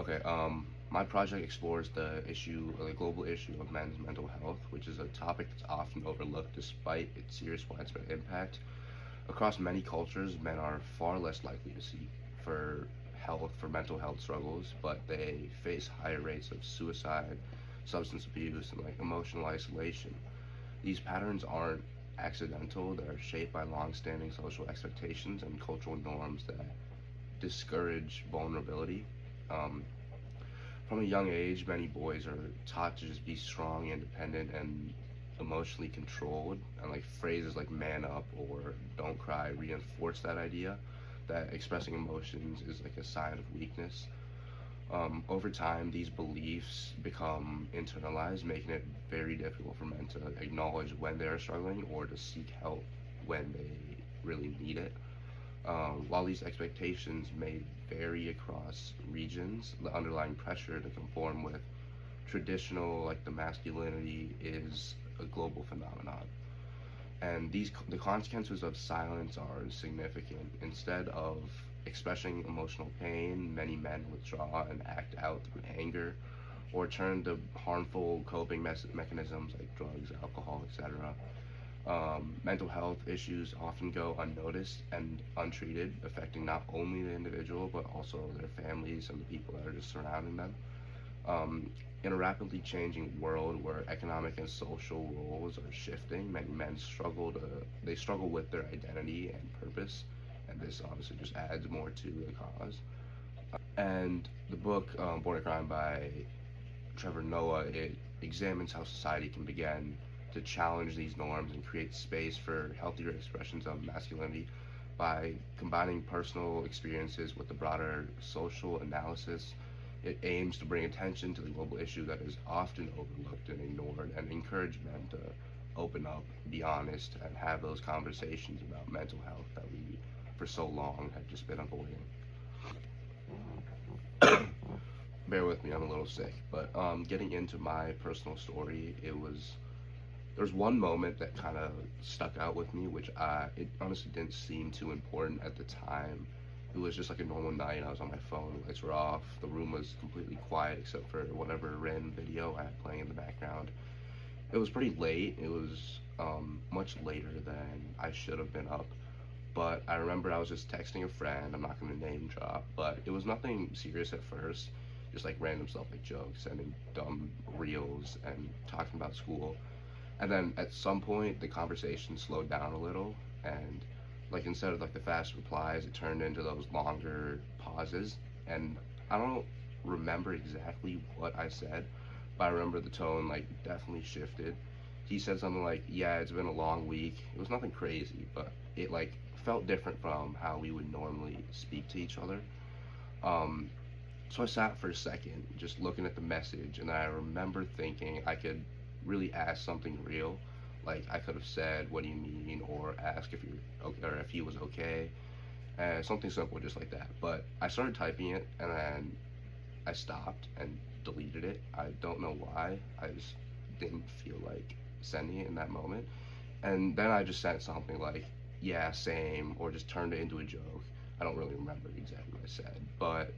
Okay, my project explores the issue, or the global issue of men's mental health, which is a topic that's often overlooked despite its serious widespread impact. Across many cultures, men are far less likely to seek for health, for mental health struggles, but they face higher rates of suicide, substance abuse, and like emotional isolation. These patterns aren't accidental, they're shaped by long-standing social expectations and cultural norms that discourage vulnerability. Um, from a young age, many boys are taught to just be strong, independent, and emotionally controlled. And like phrases like "man up" or "don't cry" reinforce that idea that expressing emotions is like a sign of weakness. Over time, these beliefs become internalized, making it very difficult for men to acknowledge when they are struggling or to seek help when they really need it. While these expectations may vary across regions, the underlying pressure to conform with traditional, like the masculinity, is a global phenomenon. And the consequences of silence are significant. Instead of expressing emotional pain, many men withdraw and act out through anger or turn to harmful coping mechanisms like drugs, alcohol, etc. Mental health issues often go unnoticed and untreated, affecting not only the individual but also their families and the people that are just surrounding them. Um, in a rapidly changing world where economic and social roles are shifting, many men struggle with their identity and purpose, and this obviously just adds more to the cause. And the book Born a Crime by Trevor Noah, it examines how society can begin to challenge these norms and create space for healthier expressions of masculinity by combining personal experiences with the broader social analysis. It aims to bring attention to the global issue that is often overlooked and ignored and encourage men to open up, be honest, and have those conversations about mental health that we, for so long, have just been avoiding. Bear with me, I'm a little sick. But getting into my personal story, there was one moment that kind of stuck out with me, which it honestly didn't seem too important at the time. It was just like a normal night. I was on my phone, the lights were off, the room was completely quiet except for whatever random video I had playing in the background. It was pretty late. It was much later than I should have been up. But I remember I was just texting a friend. I'm not going to name drop, but it was nothing serious at first. Just like random stuff like jokes, sending dumb reels, and talking about school. And then at some point, the conversation slowed down a little, and like instead of like the fast replies, it turned into those longer pauses. And I don't remember exactly what I said, but I remember the tone like definitely shifted. He said something like, "Yeah, it's been a long week." It was nothing crazy, but it like felt different from how we would normally speak to each other. Um, so I sat for a second, just looking at the message, and I remember thinking I could really ask something real. Like I could have said, "What do you mean?" or ask if you're okay, or if he was okay, something simple just like that. But I started typing it, and then I stopped and deleted it. I don't know why. I just didn't feel like sending it in that moment. And then I just sent something like, "Yeah, same," or just turned it into a joke. I don't really remember exactly what I said, but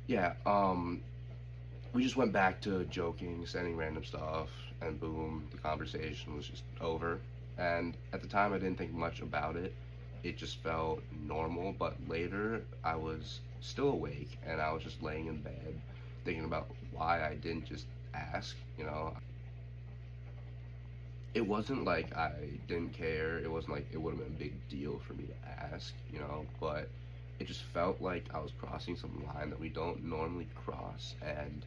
yeah, we just went back to joking, sending random stuff, and boom, the conversation was just over. And at the time, I didn't think much about it. It just felt normal. But later, I was still awake, and I was just laying in bed, thinking about why I didn't just ask. It wasn't like I didn't care. It wasn't like it would have been a big deal for me to ask, but it just felt like I was crossing some line that we don't normally cross. And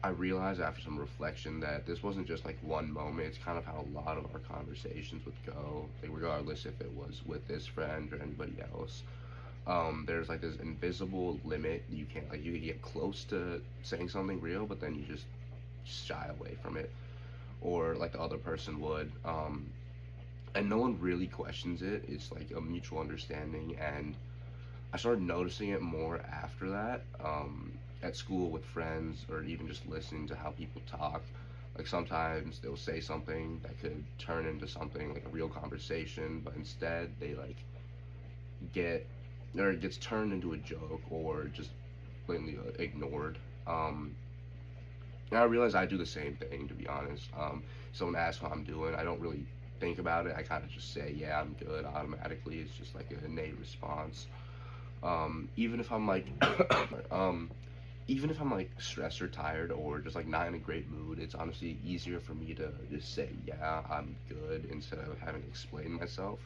I realized after some reflection that this wasn't just like one moment. It's kind of how a lot of our conversations would go, like regardless if it was with this friend or anybody else. There's like this invisible limit. You can't like you can get close to saying something real, but then you just shy away from it, or like the other person would. And no one really questions it. It's like a mutual understanding, and I started noticing it more after that, at school with friends, or even just listening to how people talk. Like sometimes they'll say something that could turn into something like a real conversation, but instead they like get or it gets turned into a joke or just blatantly ignored. And I realize I do the same thing, to be honest. Someone asks how I'm doing, I don't really think about it. I kind of just say, yeah, I'm good automatically. It's just like an innate response. Even if I'm like, um, even if I'm like stressed or tired or just like not in a great mood, it's honestly easier for me to just say, yeah, I'm good instead of having to explain myself.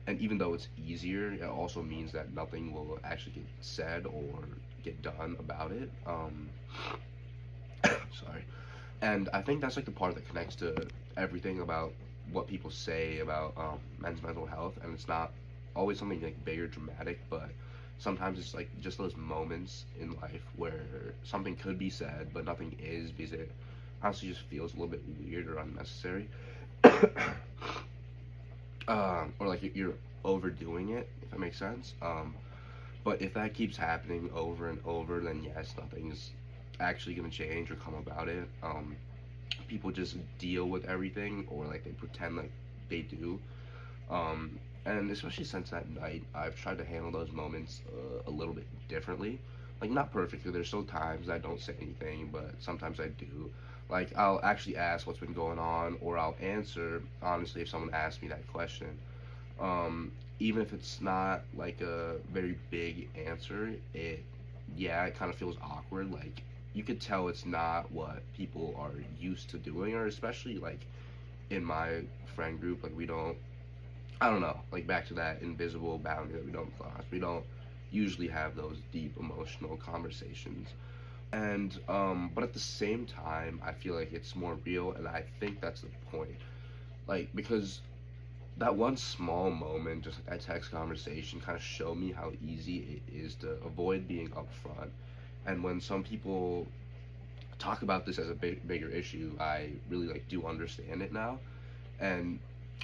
And even though it's easier, it also means that nothing will actually get said or get done about it. Sorry. And I think that's like the part that connects to everything about what people say about men's mental health, and it's not always something like big or dramatic, but sometimes it's like just those moments in life where something could be said, but nothing is because it honestly just feels a little bit weird or unnecessary. Or like you're overdoing it, if that makes sense. But if that keeps happening over and over, then yes, nothing's actually gonna change or come about it. People just deal with everything, or like they pretend like they do. And especially since that night, I've tried to handle those moments a little bit differently. Like not perfectly. There's still times I don't say anything, but sometimes I do. Like I'll actually ask what's been going on, or I'll answer honestly if someone asks me that question. Even if it's not like a very big answer, it kind of feels awkward. Like you could tell it's not what people are used to doing, or especially like in my friend group, like we don't. I don't know. Like back to that invisible boundary that we don't cross. We don't usually have those deep emotional conversations. And but at the same time, I feel like it's more real, and I think that's the point. Like because that one small moment, just like that text conversation, kind of showed me how easy it is to avoid being upfront. And when some people talk about this as a bigger issue, I really like do understand it now. And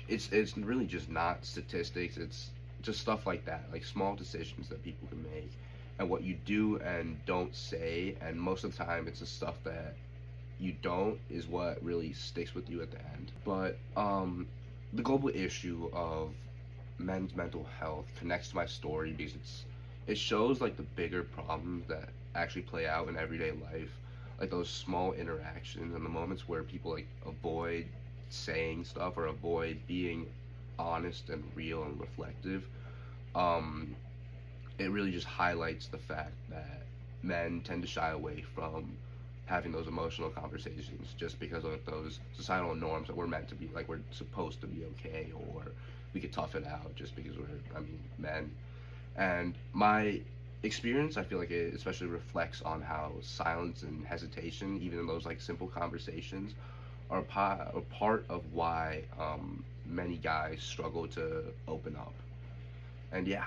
it's really just not statistics. It's just stuff like that, like small decisions that people can make, and what you do and don't say. And most of the time, it's the stuff that you don't is what really sticks with you at the end. But the global issue of men's mental health connects to my story because it shows like the bigger problems that actually play out in everyday life, like those small interactions and the moments where people like avoid saying stuff or avoid being honest and real and reflective. um it really just highlights the fact that men tend to shy away from having those emotional conversations just because of those societal norms that we're meant to be like we're supposed to be okay, or we could tough it out just because we're, I mean, men. And my experience, I feel like it especially reflects on how silence and hesitation, even in those like simple conversations, are a part of why many guys struggle to open up. And yeah.